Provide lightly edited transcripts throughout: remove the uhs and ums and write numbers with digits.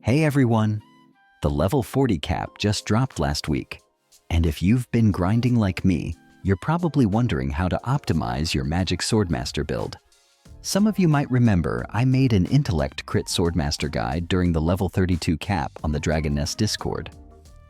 Hey everyone! The level 40 cap just dropped last week. And if you've been grinding like me, you're probably wondering how to optimize your Magic Swordmaster build. Some of you might remember I made an Intellect Crit Swordmaster guide during the level 32 cap on the Dragon Nest Discord.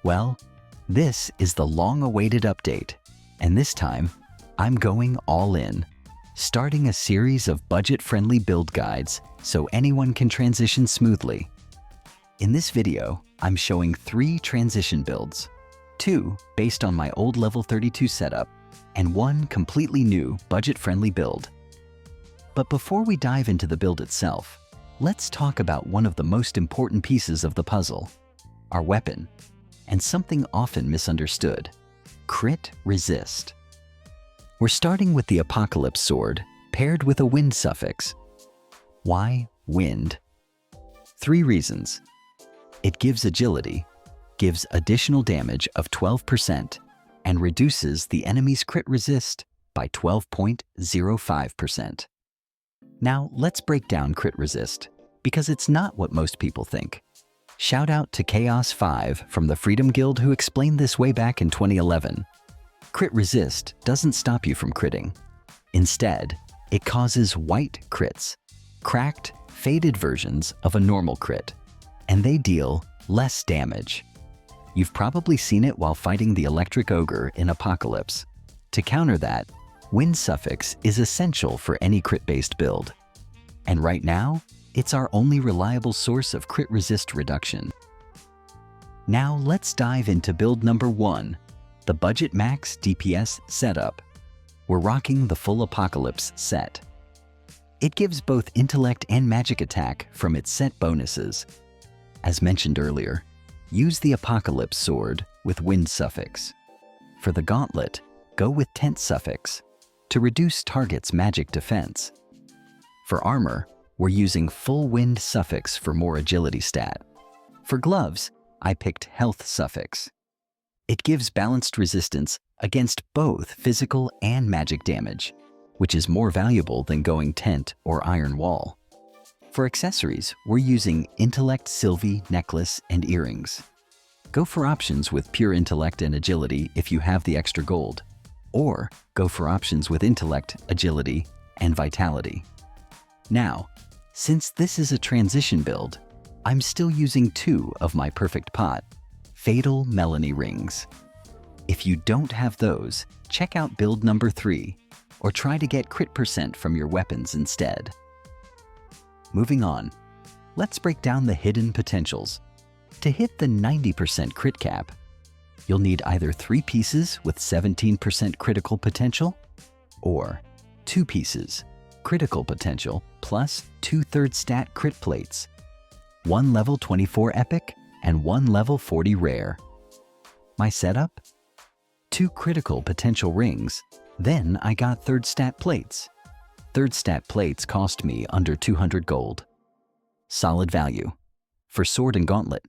Well, this is the long-awaited update, and this time, I'm going all in, starting a series of budget-friendly build guides so anyone can transition smoothly. In this video, I'm showing 3 transition builds, 2 based on my old level 32 setup, and 1 completely new budget-friendly build. But before we dive into the build itself, let's talk about one of the most important pieces of the puzzle, our weapon, and something often misunderstood, crit resist. We're starting with the Apocalypse Sword, paired with a wind suffix. Why wind? 3 reasons. It gives agility, gives additional damage of 12%, and reduces the enemy's crit resist by 12.05%. Now let's break down crit resist, because it's not what most people think. Shout out to Chaos 5 from the Freedom Guild who explained this way back in 2011. Crit resist doesn't stop you from critting. Instead, it causes white crits, cracked, faded versions of a normal crit, and they deal less damage. You've probably seen it while fighting the Electric Ogre in Apocalypse. To counter that, wind suffix is essential for any crit-based build. And right now, it's our only reliable source of crit resist reduction. Now let's dive into build number 1, the budget Max-DPS setup. We're rocking the full Apocalypse set. It gives both intellect and magic attack from its set bonuses. As mentioned earlier, use the Apocalypse Sword with wind suffix. For the gauntlet, go with tent suffix to reduce target's magic defense. For armor, we're using full wind suffix for more agility stat. For gloves, I picked health suffix. It gives balanced resistance against both physical and magic damage, which is more valuable than going tent or iron wall. For accessories, we're using Intellect Sylvie necklace and earrings. Go for options with pure intellect and agility if you have the extra gold, or go for options with intellect, agility, and vitality. Now, since this is a transition build, I'm still using 2 of my perfect pot, Fatal Melanie rings. If you don't have those, check out build number 3, or try to get crit percent from your weapons instead. Moving on, let's break down the hidden potentials. To hit the 90% crit cap, you'll need either 3 pieces with 17% critical potential, or 2 pieces, critical potential plus 2/3 stat crit plates, 1 level 24 epic and 1 level 40 rare. My setup? 2 critical potential rings, then I got 3rd stat plates. 3rd stat plates cost me under 200 gold. Solid value. For sword and gauntlet,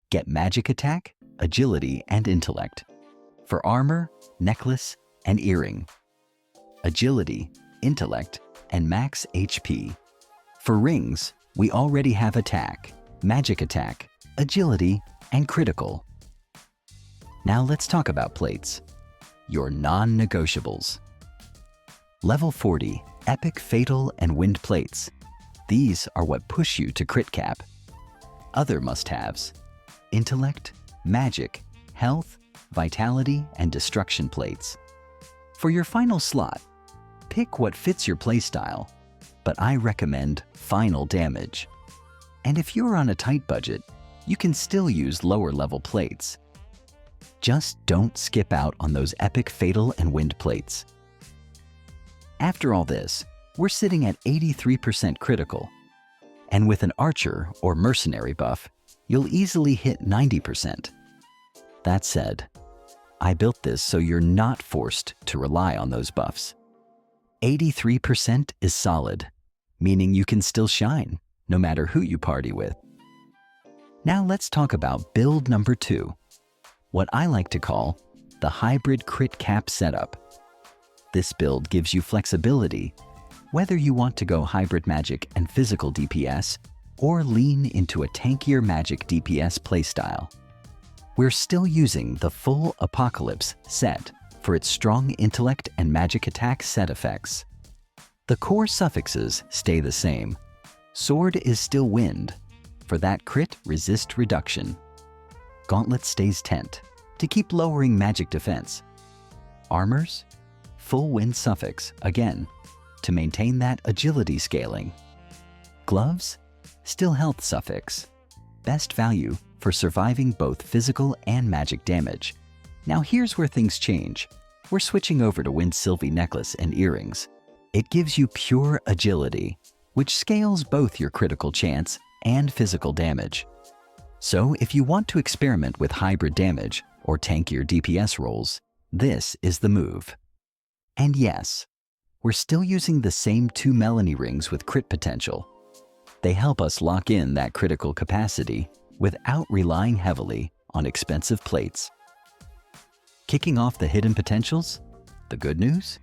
get magic attack, agility, and intellect. For armor, necklace, and earring. Agility, intellect, and max HP. For rings, we already have attack, magic attack, agility, and critical. Now let's talk about plates. Your non-negotiables. Level 40, Epic, Fatal, and Wind plates. These are what push you to crit cap. Other must-haves: intellect, magic, health, vitality, and destruction plates. For your final slot, pick what fits your playstyle, but I recommend final damage. And if you're on a tight budget, you can still use lower level plates. Just don't skip out on those epic, fatal, and wind plates. After all this, we're sitting at 83% critical. And with an archer or mercenary buff, you'll easily hit 90%. That said, I built this so you're not forced to rely on those buffs. 83% is solid, meaning you can still shine, no matter who you party with. Now let's talk about build number 2, what I like to call the hybrid crit cap setup. This build gives you flexibility, whether you want to go hybrid magic and physical DPS, or lean into a tankier Magic DPS playstyle. We're still using the full Apocalypse set for its strong intellect and magic attack set effects. The core suffixes stay the same. Sword is still wind for that crit resist reduction. Gauntlet stays tent to keep lowering magic defense. Armors, full wind suffix again to maintain that agility scaling. Gloves, still health suffix, best value for surviving both physical and magic damage. Now here's where things change. We're switching over to Wind Sylvie necklace and earrings. It gives you pure agility, which scales both your critical chance and physical damage. So if you want to experiment with hybrid damage or tankier DPS roles, this is the move. And yes, we're still using the same 2 Melanie rings with crit potential. They help us lock in that critical capacity without relying heavily on expensive plates. Kicking off the hidden potentials, the good news?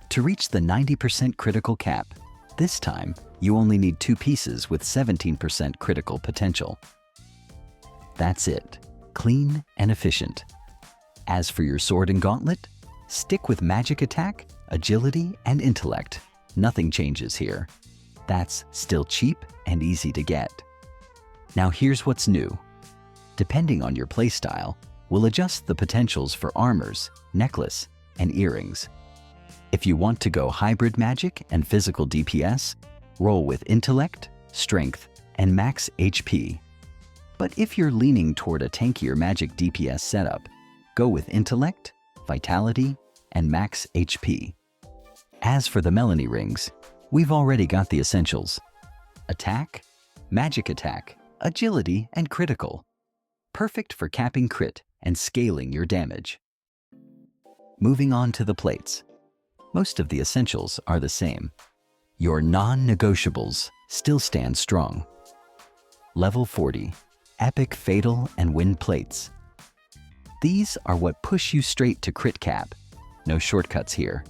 To reach the 90% critical cap, this time you only need 2 pieces with 17% critical potential. That's it, clean and efficient. As for your sword and gauntlet, stick with magic attack, agility, and intellect. Nothing changes here. That's still cheap and easy to get. Now here's what's new. Depending on your playstyle, we'll adjust the potentials for armors, necklace, and earrings. If you want to go hybrid magic and physical DPS, roll with intellect, strength, and max HP. But if you're leaning toward a tankier magic DPS setup, go with intellect, vitality, and max HP. As for the Melanie rings, we've already got the essentials: attack, magic attack, agility, and critical. Perfect for capping crit and scaling your damage. Moving on to the plates. Most of the essentials are the same. Your non-negotiables still stand strong. Level 40, Epic Fatal and Wind plates. These are what push you straight to crit cap. No shortcuts here.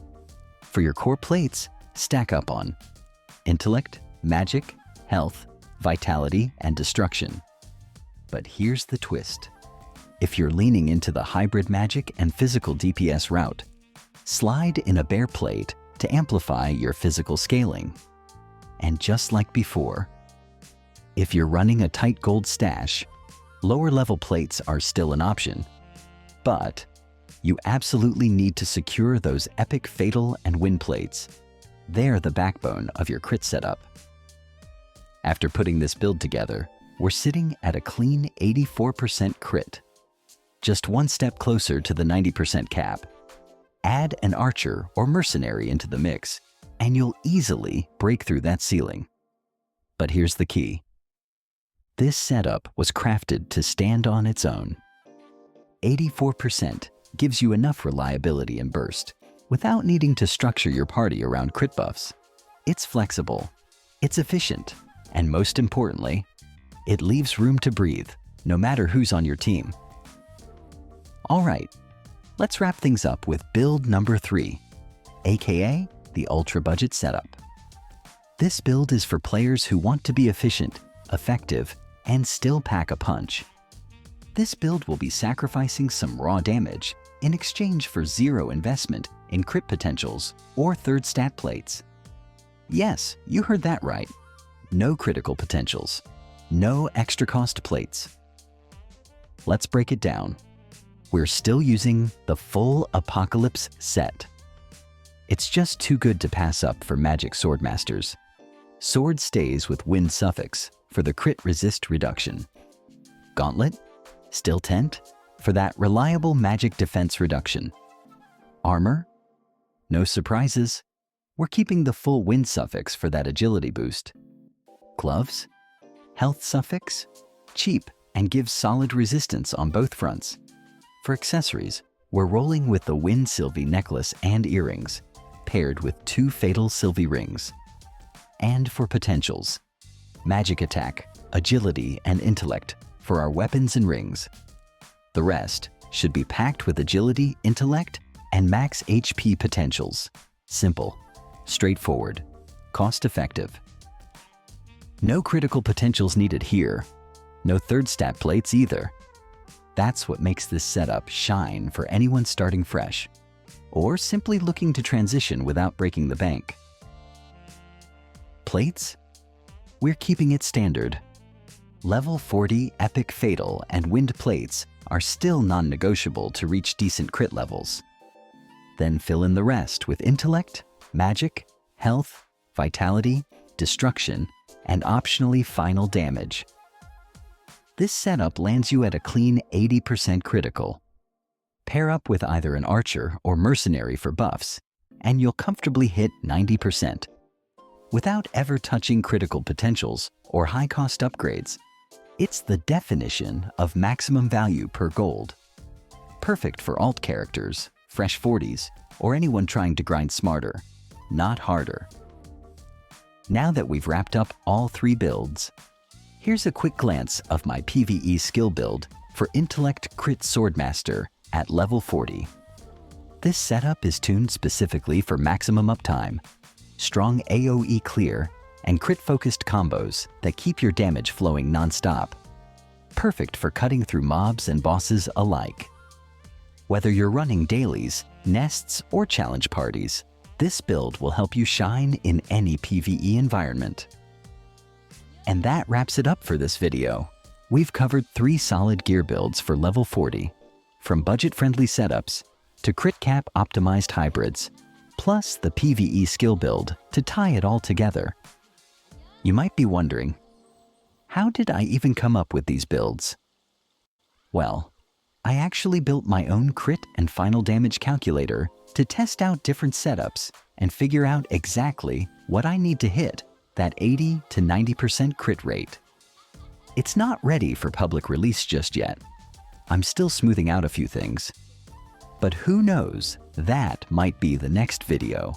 For your core plates, stack up on intellect, magic, health, vitality, and destruction. But here's the twist. If you're leaning into the hybrid magic and physical DPS route, slide in a bear plate to amplify your physical scaling. And just like before, if you're running a tight gold stash, lower level plates are still an option, but you absolutely need to secure those epic fatal and wind plates. They're the backbone of your crit setup. After putting this build together, we're sitting at a clean 84% crit. Just one step closer to the 90% cap. Add an archer or mercenary into the mix, and you'll easily break through that ceiling. But here's the key. This setup was crafted to stand on its own. 84% gives you enough reliability and burst without needing to structure your party around crit buffs. It's flexible, it's efficient, and most importantly, it leaves room to breathe, no matter who's on your team. All right, let's wrap things up with build number 3, aka the Ultra Budget Setup. This build is for players who want to be efficient, effective, and still pack a punch. This build will be sacrificing some raw damage in exchange for zero investment in crit potentials or third stat plates. Yes, you heard that right. No critical potentials. No extra cost plates. Let's break it down. We're still using the full Apocalypse set. It's just too good to pass up for Magic Swordmasters. Sword stays with wind suffix for the crit resist reduction. Gauntlet, still tent for that reliable magic defense reduction. Armor, no surprises. We're keeping the full wind suffix for that agility boost. Gloves, health suffix, cheap and gives solid resistance on both fronts. For accessories, we're rolling with the Wind Sylvie necklace and earrings, paired with 2 fatal Sylvie rings. And for potentials, magic attack, agility, and intellect for our weapons and rings. The rest should be packed with agility, intellect, and max HP potentials. Simple, straightforward, cost-effective. No critical potentials needed here. No third stat plates either. That's what makes this setup shine for anyone starting fresh, or simply looking to transition without breaking the bank. Plates? We're keeping it standard. Level 40 Epic Fatal and Wind plates are still non-negotiable to reach decent crit levels. Then fill in the rest with Intellect, Magic, Health, Vitality, Destruction, and optionally Final Damage. This setup lands you at a clean 80% critical. Pair up with either an Archer or Mercenary for buffs, and you'll comfortably hit 90%. Without ever touching critical potentials or high-cost upgrades. It's the definition of maximum value per gold. Perfect for alt characters, fresh 40s, or anyone trying to grind smarter, not harder. Now that we've wrapped up all 3 builds, here's a quick glance of my PvE skill build for Intellect Crit Swordmaster at level 40. This setup is tuned specifically for maximum uptime, strong AoE clear, and crit-focused combos that keep your damage flowing non-stop. Perfect for cutting through mobs and bosses alike. Whether you're running dailies, nests, or challenge parties, this build will help you shine in any PvE environment. And that wraps it up for this video. We've covered 3 solid gear builds for level 40, from budget-friendly setups to crit cap optimized hybrids, plus the PvE skill build to tie it all together. You might be wondering, how did I even come up with these builds? Well, I actually built my own crit and final damage calculator to test out different setups and figure out exactly what I need to hit that 80 to 90% crit rate. It's not ready for public release just yet. I'm still smoothing out a few things. But who knows, that might be the next video.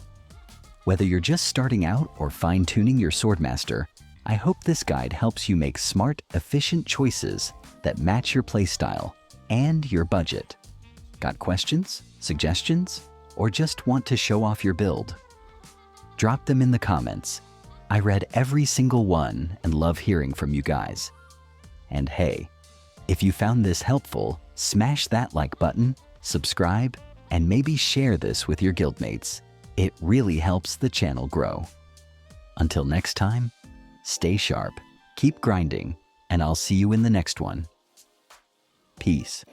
Whether you're just starting out or fine-tuning your Swordmaster, I hope this guide helps you make smart, efficient choices that match your playstyle and your budget. Got questions, suggestions, or just want to show off your build? Drop them in the comments. I read every single one and love hearing from you guys. And hey, if you found this helpful, smash that like button, subscribe, and maybe share this with your guildmates. It really helps the channel grow. Until next time, stay sharp, keep grinding, and I'll see you in the next one. Peace.